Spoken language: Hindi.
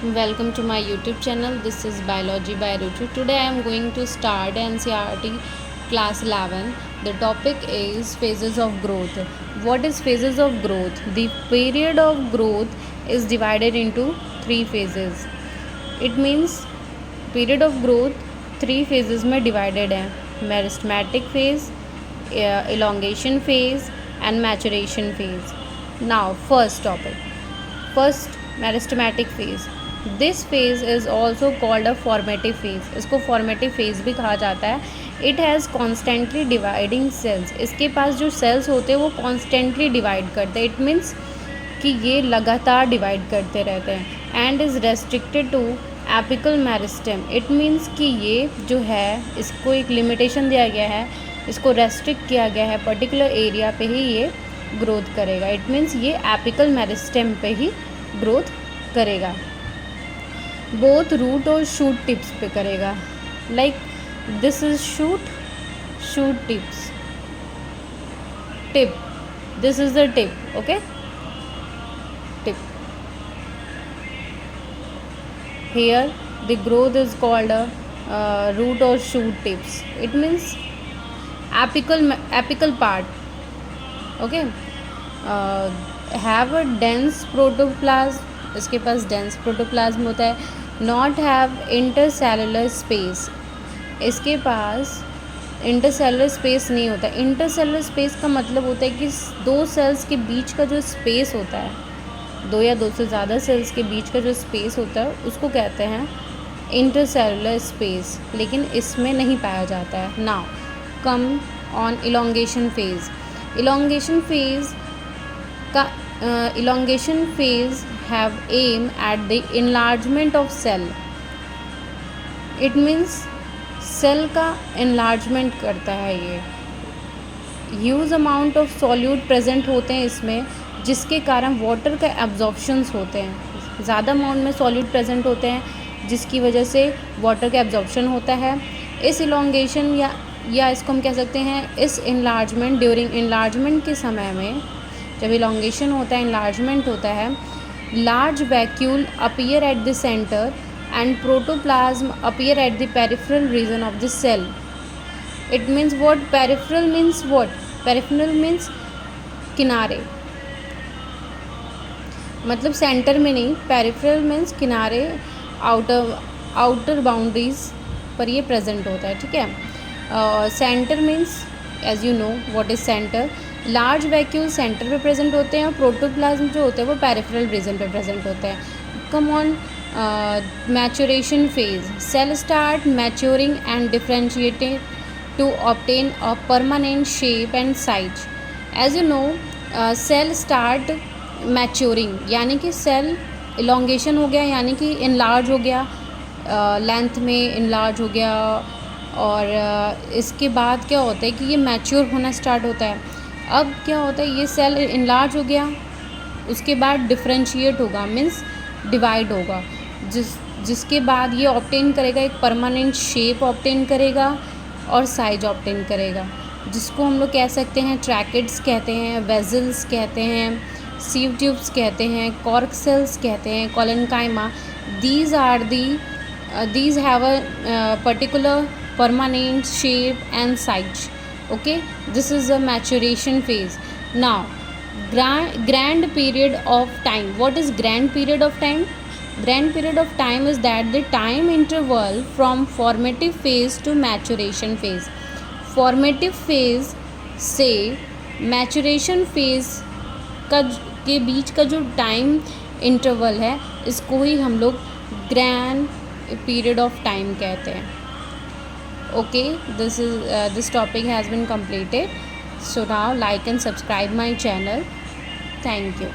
Welcome to my YouTube channel. This is Biology by Ruchu. Today I am going to start NCERT class 11. The topic is phases of growth. What is phases of growth? The period of growth is divided into 3 phases. It means period of growth 3 phases में divided है. Meristematic phase, elongation phase and maturation phase. Now first topic. First, meristematic phase. This phase is also called a formative phase. इसको formative phase भी कहा जाता है. It has constantly dividing cells. इसके पास जो cells होते हैं वो constantly divide करते हैं. It means कि ये लगातार divide करते रहते हैं. And is restricted to apical meristem. It means कि ये जो है इसको एक limitation दिया गया है, इसको restrict किया गया है particular area पे ही ये ग्रोथ करेगा. इट मीन्स ये एपिकल मेरिस्टेम पे ही ग्रोथ करेगा. बोथ रूट और शूट टिप्स पे करेगा. Like this is shoot tips, tip, this is the tip. Okay, tip. Here the growth is called root और shoot tips. It means apical part. Okay, have a dense protoplasm. इसके पास डेंस प्रोटोप्लाज्म होता है. Not have intercellular space. इसके पास इंटरसेलुलर स्पेस नहीं होता. इंटरसेलुलर स्पेस का मतलब होता है कि दो सेल्स के बीच का जो स्पेस होता है, दो या दो से ज़्यादा सेल्स के बीच का जो स्पेस होता है उसको कहते हैं इंटरसेलुलर स्पेस, लेकिन इसमें नहीं पाया जाता है. Now come on elongation phase. elongation phase have aim at the enlargement of cell. It means cell का enlargement करता है. ये huge amount of solute present होते हैं इसमें, जिसके कारण वाटर का एब्जॉर्प्शंस होते हैं. ज़्यादा अमाउंट में सॉल्यूट प्रेजेंट होते हैं जिसकी वजह से वाटर का एब्जॉर्प्शन होता है. इस इलोंगेशन या इसको हम कह सकते हैं इस इनलार्जमेंट, ड्यूरिंग इनलार्जमेंट के समय में, जब इलोंगेशन होता है, इनलार्जमेंट होता है, large vacuole appear at the centre and protoplasm appear at the peripheral region of the cell. It means what? Peripheral means what? Peripheral means किनारे, मतलब सेंटर में नहीं. पेरिफेरल मीन्स किनारे, आउटर बाउंड्रीज पर ये प्रेजेंट होता है. ठीक है. Centre means as you know what is centre. Large vacuole centre पे प्रेजेंट होते हैं और प्रोटोप्लाज्म जो होते हैं वो पेरिफेरल रीजन पे प्रेजेंट होते हैं. Come on maturation phase. Cell start maturing and differentiated to obtain a permanent shape and size. As you know cell start maturing, यानी कि सेल इलोंगेशन हो गया, यानी कि इनलार्ज हो गया, लेंथ में इनलार्ज हो गया, और इसके बाद क्या होता है कि ये मैच्योर होना स्टार्ट होता है. अब क्या होता है, ये सेल इनलार्ज हो गया, उसके बाद डिफरेंशिएट होगा, मीन्स डिवाइड होगा, जिसके बाद ये ऑब्टेन करेगा, एक परमानेंट शेप ऑब्टेन करेगा और साइज ऑब्टेन करेगा, जिसको हम लोग कह सकते हैं ट्रैकेट्स कहते हैं, वेजल्स कहते हैं, सीव ट्यूब्स कहते हैं, कॉर्क सेल्स कहते हैं, collenchyma. these have a particular permanent shape and size. Okay, this is a maturation phase. Now grand period of time. What is grand period of time? Grand period of time is that the time interval from formative phase to maturation phase. Formative phase से maturation phase के बीच का जो टाइम इंटरवल है, इसको ही हम लोग ग्रैंड पीरियड ऑफ टाइम कहते हैं. Okay, this topic has been completed. So now like and subscribe my channel. Thank you.